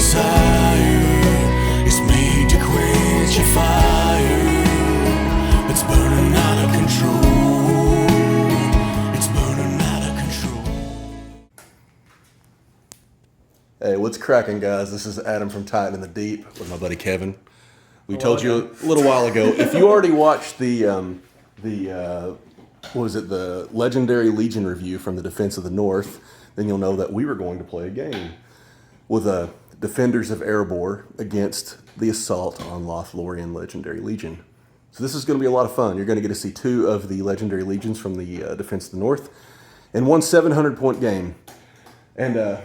desire is made to quench a fire that's burning out of control. It's burning out of control. Hey, what's cracking, guys? This is Adam from TitanInTheDeep with my buddy Kevin. We told you a little while ago, if you already watched the Legendary Legion review from the Defense of the North, then you'll know that we were going to play a game with Defenders of Erebor against the Assault on Lothlorien Legendary Legion. So this is going to be a lot of fun. You're going to get to see two of the Legendary Legions from the Defense of the North in one 700-point game. And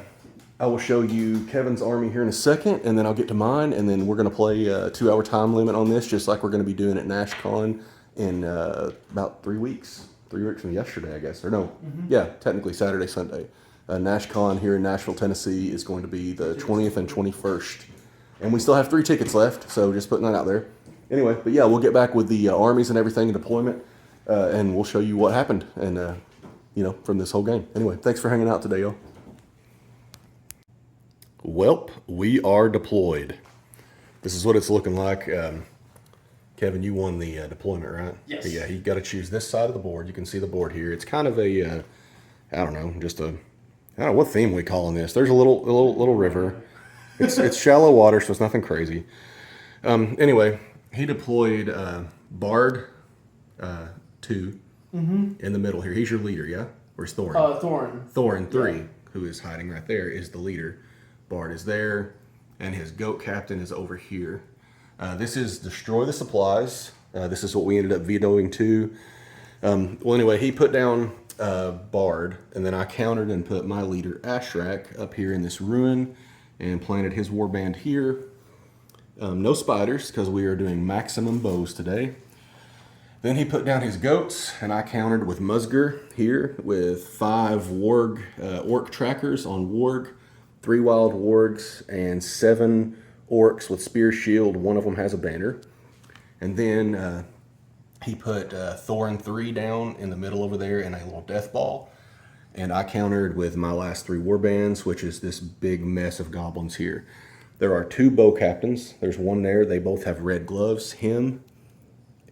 I will show you Kevin's army here in a second, and then I'll get to mine, and then we're going to play a 2-hour time limit on this, just like we're going to be doing at NashCon in about 3 weeks. 3 weeks from yesterday, I guess. Or no, yeah, technically Saturday, Sunday. NashCon here in Nashville, Tennessee is going to be the 20th and 21st. And we still have 3 tickets left, so just putting that out there. Anyway, but yeah, we'll get back with the armies and everything in deployment, and we'll show you what happened and from this whole game. Anyway, thanks for hanging out today, y'all. Welp, we are deployed. This is what it's looking like. Kevin, you won the deployment, right? Yes. Yeah, you got to choose this side of the board. You can see the board here. It's kind of a, I don't know what theme we calling this. There's a little river. It's shallow water, so it's nothing crazy. Anyway, he deployed Bard 2 in the middle here. He's your leader, yeah? Where's Thorin? Thorin 3, who is hiding right there, is the leader. Bard is there, and his goat captain is over here. This is destroy the supplies. This is what we ended up vetoing too. Well, anyway, he put down Bard, and then I countered and put my leader Ashrak up here in this ruin and planted his warband here. No spiders, because we are doing maximum bows today. Then he put down his goats, and I countered with Muzgur here with 5 warg orc trackers on warg, 3 wild wargs, and 7 orcs with spear shield. One of them has a banner. And then he put Thorin 3 down in the middle over there in a little death ball. And I countered with my last 3 warbands, which is this big mess of goblins here. There are 2 bow captains. There's one there. They both have red gloves. Him,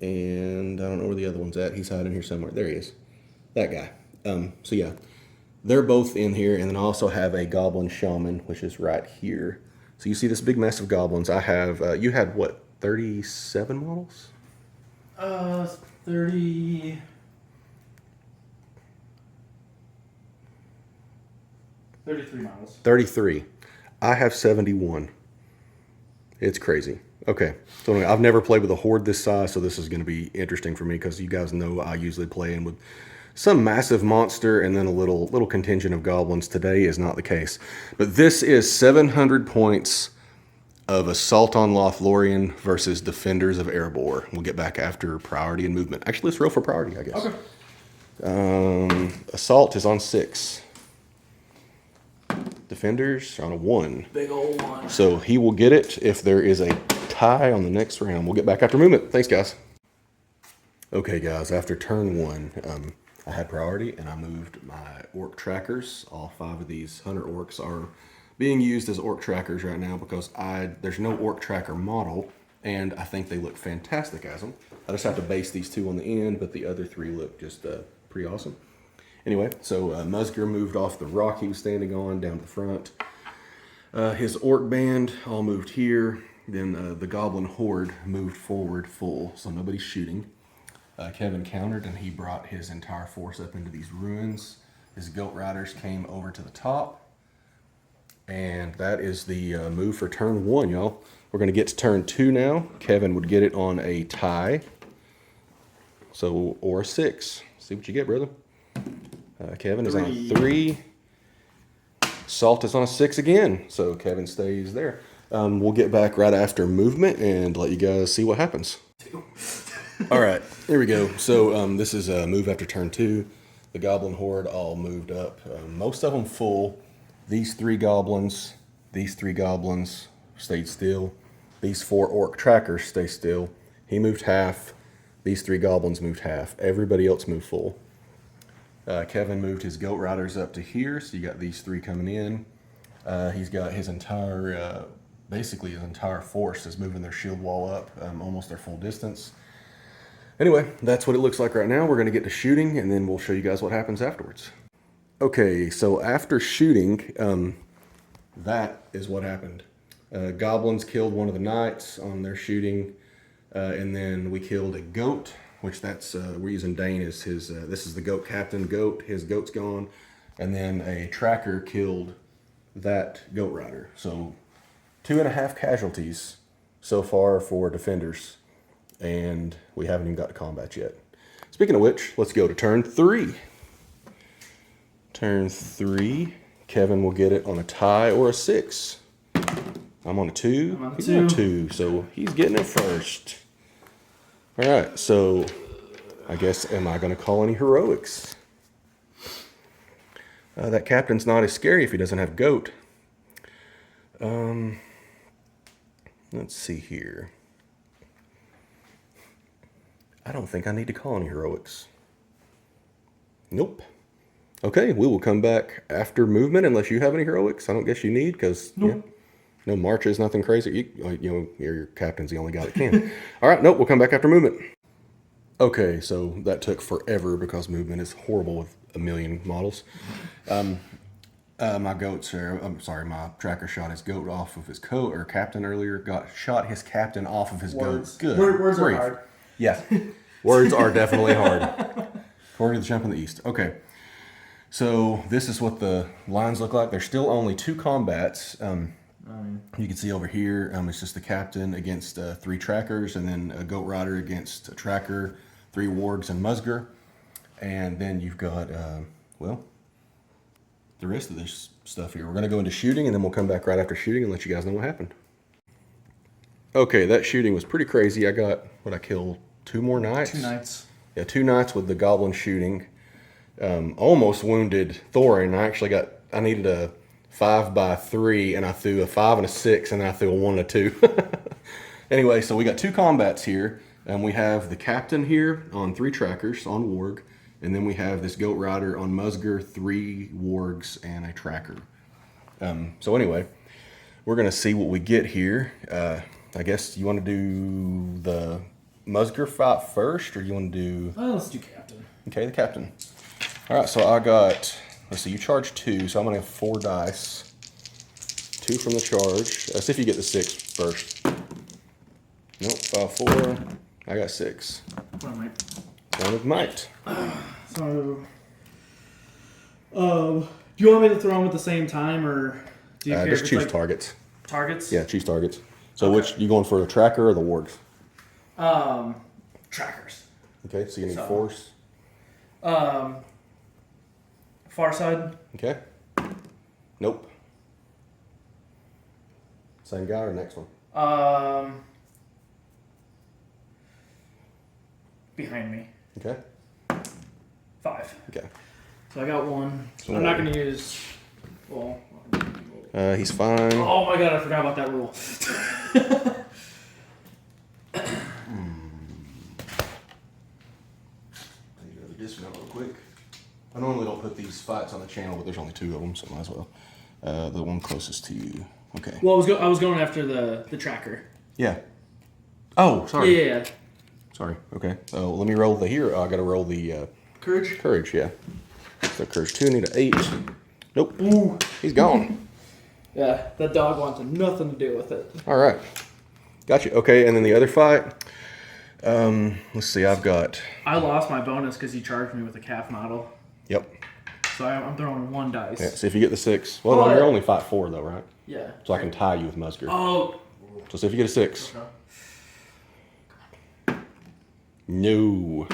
and I don't know where the other one's at. He's hiding here somewhere. There he is. That guy. So yeah. They're both in here, and then I also have a goblin shaman, which is right here. So you see this big mess of goblins. I have, you had what, 37 models? 33 models. 33. I have 71. It's crazy. Okay, so anyway, I've never played with a horde this size, so this is going to be interesting for me because you guys know I usually play in with some massive monster and then a little contingent of goblins. Today is not the case. But this is 700 points of Assault on Lothlorien versus Defenders of Erebor. We'll get back after priority and movement. Actually, let's roll for priority, I guess. Okay. Assault is on 6. Defenders are on a 1. Big old 1. So he will get it if there is a tie on the next round. We'll get back after movement. Thanks, guys. Okay, guys, after turn 1, I had priority, and I moved my orc trackers. All 5 of these hunter orcs are being used as orc trackers right now because there's no orc tracker model, and I think they look fantastic as them. I just have to base these 2 on the end, but the other 3 look just pretty awesome. Anyway, so Muzgur moved off the rock he was standing on down to the front. His orc band all moved here. Then the goblin horde moved forward full, so nobody's shooting. Kevin countered, and he brought his entire force up into these ruins. His goat riders came over to the top. And that is the move for turn 1, y'all. We're going to get to turn 2 now. Kevin would get it on a tie. Or a 6. See what you get, brother. Kevin is on a 3. Salt is on a 6 again. So Kevin stays there. We'll get back right after movement and let you guys see what happens. All right, here we go. So this is a move after turn 2. The goblin horde all moved up. Most of them full. These 3 goblins stayed still. These 4 orc trackers stay still. He moved half. These 3 goblins moved half. Everybody else moved full. Kevin moved his goat riders up to here, so you got these 3 coming in. He's got his entire, basically his entire force is moving their shield wall up, almost their full distance. Anyway, that's what it looks like right now. We're going to get to shooting, and then we'll show you guys what happens afterwards. Okay, so after shooting, that is what happened. Goblins killed one of the knights on their shooting, and then we killed a goat, which that's, we're using Dane as his, this is the goat captain goat, his goat's gone, and then a tracker killed that goat rider. So 2.5 casualties so far for defenders, and we haven't even got to combat yet. Speaking of which, let's go to turn 3. Turn 3, Kevin will get it on a tie or a 6. I'm on a 2. I'm on a He's 2. on a 2, so he's getting it first. All right, so I guess, am I going to call any heroics? That captain's not as scary if he doesn't have goat. Let's see here. I don't think I need to call any heroics. Nope. Okay, we will come back after movement unless you have any heroics. I don't guess you need because Nope. no marches, nothing crazy. You know, your captain's the only guy that can. All right, nope, we'll come back after movement. Okay, so that took forever because movement is horrible with a million models. My goats are, I'm sorry, my tracker shot his goat off of his coat, or captain earlier shot his captain off of his Words. goat. Good. Words are grief. hard. Yeah, words are definitely hard. According to the Champ in the East. Okay, so this is what the lines look like. There's still only 2 combats. You can see over here, it's just the captain against 3 trackers, and then a goat rider against a tracker, 3 wargs and Muzgur. And then you've got, well, the rest of this stuff here. We're going to go into shooting, and then we'll come back right after shooting and let you guys know what happened. Okay, that shooting was pretty crazy. I got, I killed 2 more knights? 2 knights. Yeah, 2 knights with the goblin shooting. Almost wounded Thorin. I needed a 5x3, and I threw a 5 and a 6, and then I threw a 1 and a 2. Anyway, so we got 2 combats here. We have the captain here on 3 trackers on warg, and then we have this goat rider on Muzgur, 3 wargs, and a tracker. So anyway, we're going to see what we get here. I guess you want to do the Muzgur fight first, or you want to do... Let's do captain. Okay, the captain. All right, so I got... Let's see, you charge 2, so I'm going to have 4 dice. 2 from the charge. Let's see if you get the 6 first. Nope, 4. I got 6. What am I? 1 with might. So, do you want me to throw them at the same time, or do you care if Just it's choose like targets. targets? Yeah, choose targets. So Okay. which, you going for the tracker or the wargs? Trackers. Okay, so you need So- force. Far side. Okay. Nope. Same guy or next one? Behind me. Okay. 5. Okay. So I got 1. So I'm not going to use. Well. He's fine. Oh my god! I forgot about that rule. Dismount real quick. I normally don't put these fights on the channel, but there's only 2 of them, so might as well. The one closest to you. Okay. Well, I was going after the tracker. Yeah. Oh, sorry. Yeah. Sorry. Okay. Oh, let me roll the hero. I got to roll the Courage. courage. Yeah. So courage 2. I need an 8. Nope. Ooh. He's gone. Yeah, that dog wanted nothing to do with it. All right. Got you. Okay, and then the other fight. Let's see. I've got. I lost my bonus because he charged me with a calf model. Yep. So I'm throwing 1 dice. Yeah. See if you get the 6. Well, no, What? you're only fight 4 though, right? Yeah. So I can tie you with Muzgur. Oh. So see if you get a 6. No.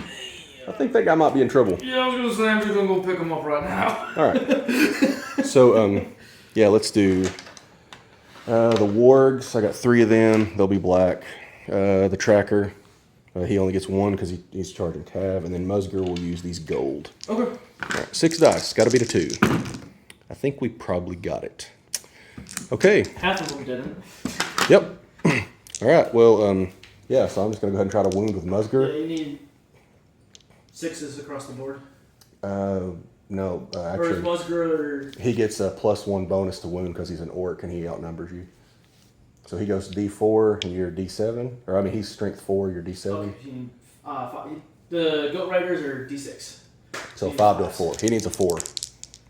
I think that guy might be in trouble. Yeah, I was gonna say I'm just gonna go pick him up right now. All right. So yeah, let's do the wargs. I got 3 of them. They'll be black. The tracker, he only gets 1 because he's charging Cav, and then Muzgur will use these gold. Okay. All right, 6 dice. Got to beat a 2. I think we probably got it. Okay. Half of them didn't. Yep. All right. Well, yeah. So I'm just gonna go ahead and try to wound with Yeah, Muzgur. you need 6s across the board. No, Or is actually, Muzgur? he gets a +1 bonus to wound because he's an orc and he outnumbers you. So he goes D4 and you're D7. Or I mean, he's strength 4, you're D7. Okay, the goat riders are D6. So 5 to a 4. He needs a 4.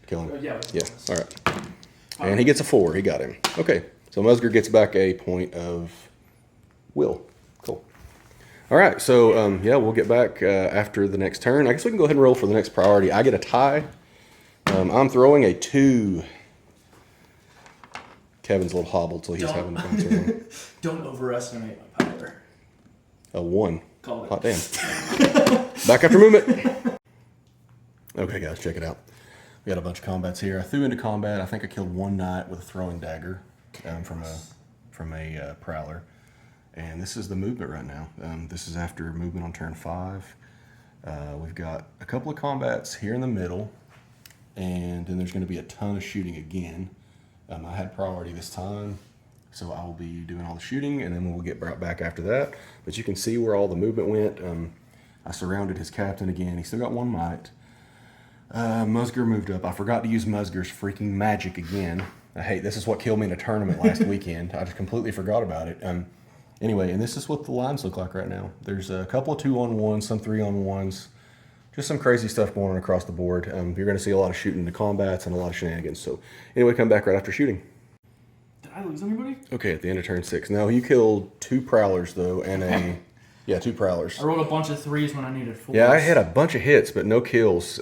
Kill him. Yeah. Yeah, all right. And he gets a 4. He got him. Okay, so Muzgur gets back a point of will. Cool. All right, so yeah, we'll get back after the next turn. I guess we can go ahead and roll for the next priority. I get a tie. I'm throwing a 2. Kevin's a little hobbled, so he's having to bounce around. Don't overestimate my power. A 1. Call it. Hot damn. Back after movement. Okay, guys, check it out. We got a bunch of combats here. I threw into combat. I think I killed one knight with a throwing dagger from a prowler. And this is the movement right now. This is after movement on turn 5. We've got a couple of combats here in the middle, and then there's going to be a ton of shooting again. I had priority this time, so I will be doing all the shooting, and then we'll get brought back after that. But you can see where all the movement went. I surrounded his captain again. He's still got one might. Muzgur moved up. I forgot to use Muzgur's freaking magic again. This is what killed me in a tournament last weekend. I just completely forgot about it. Anyway, and this is what the lines look like right now. There's a couple of 2-on-1s, some 3-on-1s, just some crazy stuff going on across the board. You're going to see a lot of shooting into combats and a lot of shenanigans. So anyway, come back right after shooting. Did I lose anybody? Okay, at the end of turn 6. Now, you killed 2 prowlers, though, and yeah, 2 prowlers. I rolled a bunch of 3s when I needed 4s. Yeah, I had a bunch of hits, but no kills.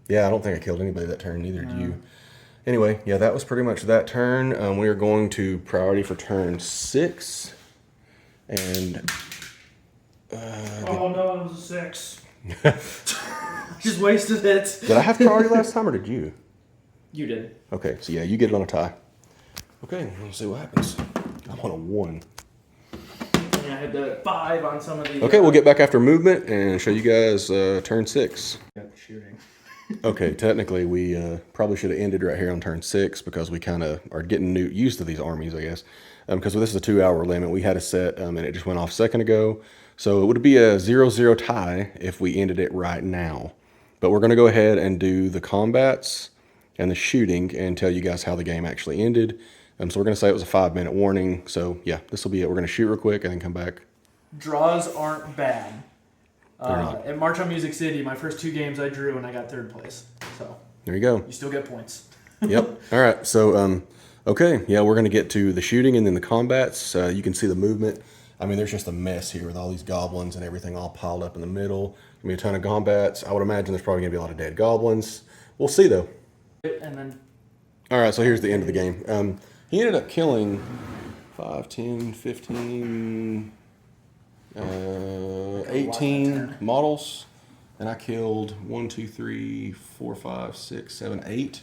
Yeah, I don't think I killed anybody that turn, neither did you. Anyway, yeah, that was pretty much that turn. We are going to priority for turn 6. And oh no, it was a 6. Just wasted it. did I have priority last time, or did you? You did. Okay, so yeah, you get it on a tie. Okay, let's see what happens. I'm on a 1. Yeah, I had the 5 on some of the... Okay, we'll get back after movement and show you guys turn 6. Got the shooting. Okay, technically we probably should have ended right here on turn 6 because we kind of are getting used to these armies, I guess. Because this is a 2-hour limit. We had a set and it just went off a second ago. So it would be a 0-0 tie if we ended it right now. But we're going to go ahead and do the combats and the shooting and tell you guys how the game actually ended. So we're going to say it was a 5-minute warning. So yeah, this will be it. We're going to shoot real quick and then come back. Draws aren't bad. not. At March on Music City, my first 2 games I drew and I got 3rd place. So There you go. you still get points. Yep. All right. So, okay. Yeah, we're going to get to the shooting and then the combats. You can see the movement. I mean, there's just a mess here with all these goblins and everything all piled up in the middle. Going to be a ton of combats. I would imagine there's probably going to be a lot of dead goblins. We'll see, though. And then... All right. So here's the end of the game. He ended up killing 5, 10, 15, 18 models. And I killed 1, 2, 3, 4, 5, 6, 7, 8.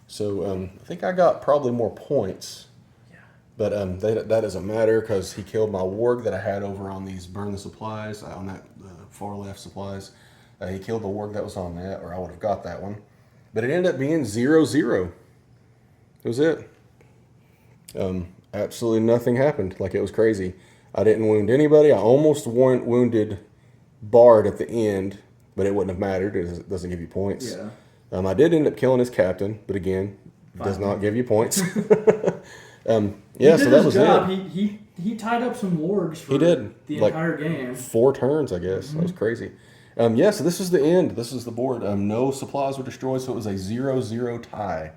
So I think I got probably more points. Yeah. But that doesn't matter because he killed my warg that I had over on these burn the supplies, on that far left supplies. He killed the warg that was on that, or I would have got that one. But it ended up being 0-0. That was it. Absolutely nothing happened. Like, it was crazy. I didn't wound anybody. I almost wounded Bard at the end, but it wouldn't have mattered. It doesn't give you points. Yeah. I did end up killing his captain, but again, does not give you points. Yeah, so that was it. He tied up some wargs for He did. the Like, entire game. 4 turns, I guess. That was crazy. Yeah, so this is the end. This is the board. No supplies were destroyed, so it was a 0-0 tie.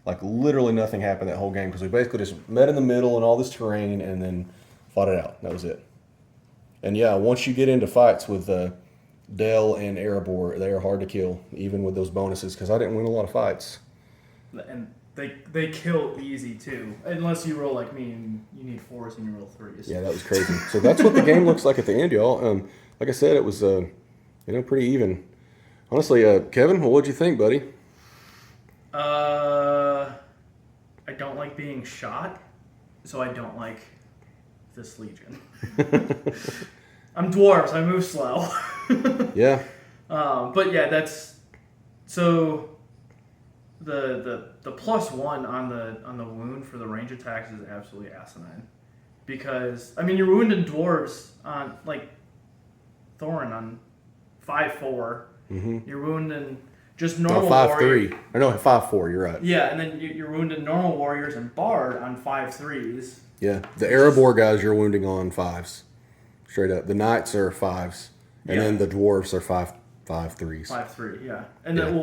Like, literally nothing happened that whole game because we basically just met in the middle in all this terrain and then fought it out. That was it. And yeah, once you get into fights with Dell and Erebor, they are hard to kill, even with those bonuses, because I didn't win a lot of fights. And they kill easy, too. Unless you roll like me and you need 4s and you roll 3s. Yeah, that was crazy. So that's what the game looks like at the end, y'all. Like I said, it was pretty even. Honestly, Kevin, what'd you think, buddy? I don't like being shot, so I don't like this Legion. I'm dwarves. I move slow. Yeah. But yeah, that's so. The +1 on the wound for the range attacks is absolutely asinine, because I mean you're wounding dwarves on like Thorin on 5-4. Mm-hmm. You're wounding just normal 5-3. Or no, 5-4. You're right. Yeah, and then you're wounding normal warriors and bard on 5-3s. Yeah, the Erebor guys you're wounding on 5s, straight up. The knights are 5s, and then the dwarves are 5-3s. 5-3, yeah. And then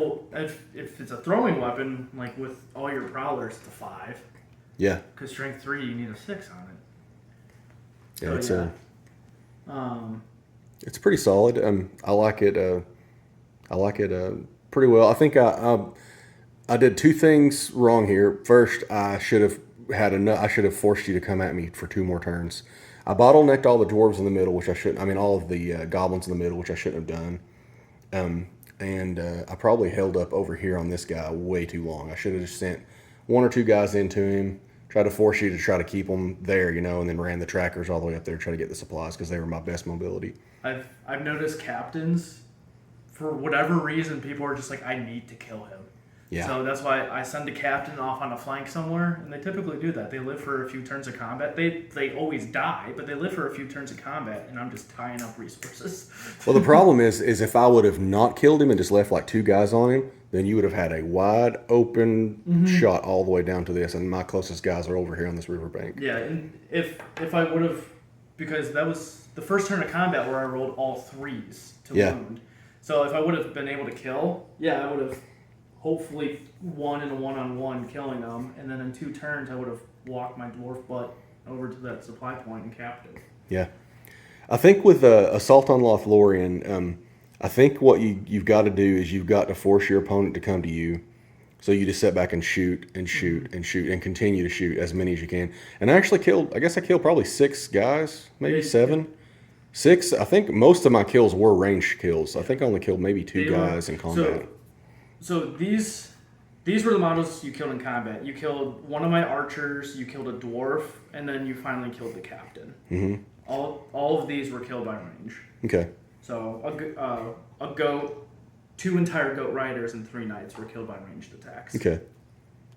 if it's a throwing weapon, like with all your prowlers, it's a 5. Yeah. Because strength 3, you need a 6 on it. Yeah, So, it's pretty solid. I like it. I like it pretty well. I think I did 2 things wrong here. First, I should have I should have forced you to come at me for 2 more turns. I bottlenecked all the dwarves in the middle, which I shouldn't. I mean, all of the goblins in the middle, which I shouldn't have done. And I probably held up over here on this guy way too long. I should have just sent 1 or 2 guys into him, tried to force you to try to keep them there, and then ran the trackers all the way up there to try to get the supplies because they were my best mobility. I've noticed captains, for whatever reason, people are just like, I need to kill him. Yeah. So that's why I send a captain off on a flank somewhere, and they typically do that. They live for a few turns of combat. They always die, but they live for a few turns of combat, and I'm just tying up resources. Well, the problem is if I would have not killed him and just left like 2 guys on him, then you would have had a wide open shot all the way down to this, and my closest guys are over here on this riverbank. Yeah, and if I would have, because that was the first turn of combat where I rolled all 3s to wound. So if I would have been able to kill, I would have hopefully won in a one-on-one killing them, and then in 2 turns I would have walked my dwarf butt over to that supply point and capped it. Yeah. I think with Assault on Lothlorien, I think what you've got to do is you've got to force your opponent to come to you. So you just sit back and shoot and shoot and shoot and continue to shoot as many as you can. And I actually killed probably 6 guys, maybe 7. 6. I think most of my kills were ranged kills. I think I only killed maybe 2 guys in combat. So these were the models you killed in combat. You killed one of my archers, you killed a dwarf, and then you finally killed the captain. Mm-hmm. All of these were killed by range. Okay. So a goat, 2 entire goat riders, and 3 knights were killed by ranged attacks. Okay.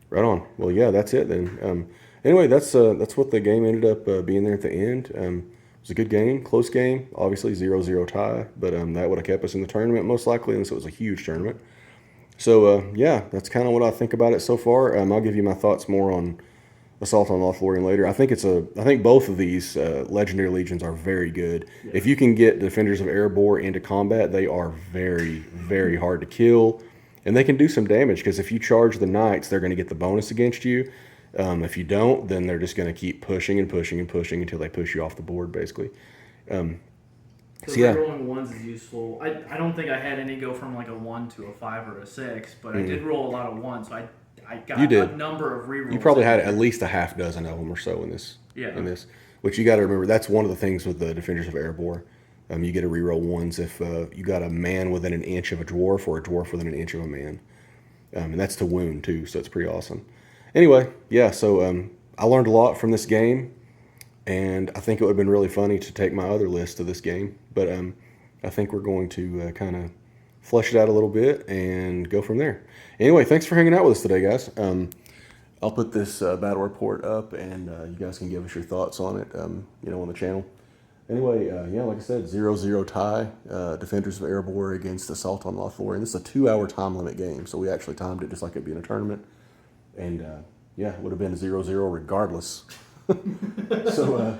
Right on. Well, yeah, that's it then. Anyway, that's what the game ended up being there at the end. It was a good game, close game, obviously 0-0 tie, but that would have kept us in the tournament most likely, unless it was a huge tournament. So, that's kind of what I think about it so far. I'll give you my thoughts more on Assault on Lothlorien later. I think both of these Legendary Legions are very good. Yeah. If you can get Defenders of Erebor into combat, they are very, very hard to kill. And they can do some damage, because if you charge the Knights, they're going to get the bonus against you. If you don't, then they're just going to keep pushing and pushing and pushing until they push you off the board, basically. Rolling 1s is useful. I don't think I had any go from like a 1 to a 5 or a 6, but I did roll a lot of 1s, so I got a number of rerolls. You probably had at least a half dozen of them or so in this. Yeah. In this, which you got to remember, that's one of the things with the Defenders of Erebor. You get to reroll 1s if you got a man within an inch of a dwarf or a dwarf within an inch of a man, and that's to wound too. So it's pretty awesome. Anyway, so I learned a lot from this game. And I think it would have been really funny to take my other list to this game. But I think we're going to kind of flesh it out a little bit and go from there. Anyway, thanks for hanging out with us today, guys. I'll put this battle report up, and you guys can give us your thoughts on it, on the channel. Anyway, like I said, 0-0 tie. Defenders of Erebor against Assault on Lothlorien. This is a 2-hour time limit game, so we actually timed it just like it'd be in a tournament. And, it would have been 0-0 regardless. So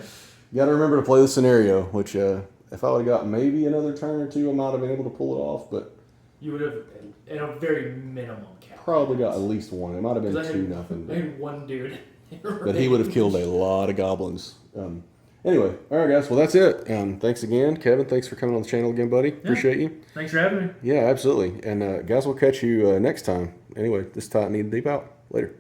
you got to remember to play the scenario, which if I would have got maybe another turn or 2, I might have been able to pull it off, but you would have, in a very minimum count. Probably got at least 1. It might have been 2-0. I had 1 dude. But he would have killed a lot of goblins. Anyway, all right, guys. Well, that's it. Thanks again, Kevin. Thanks for coming on the channel again, buddy. Appreciate you. Thanks for having me. Yeah, absolutely. And guys, we'll catch you next time. Anyway, this is TitanInTheDeep out. Later.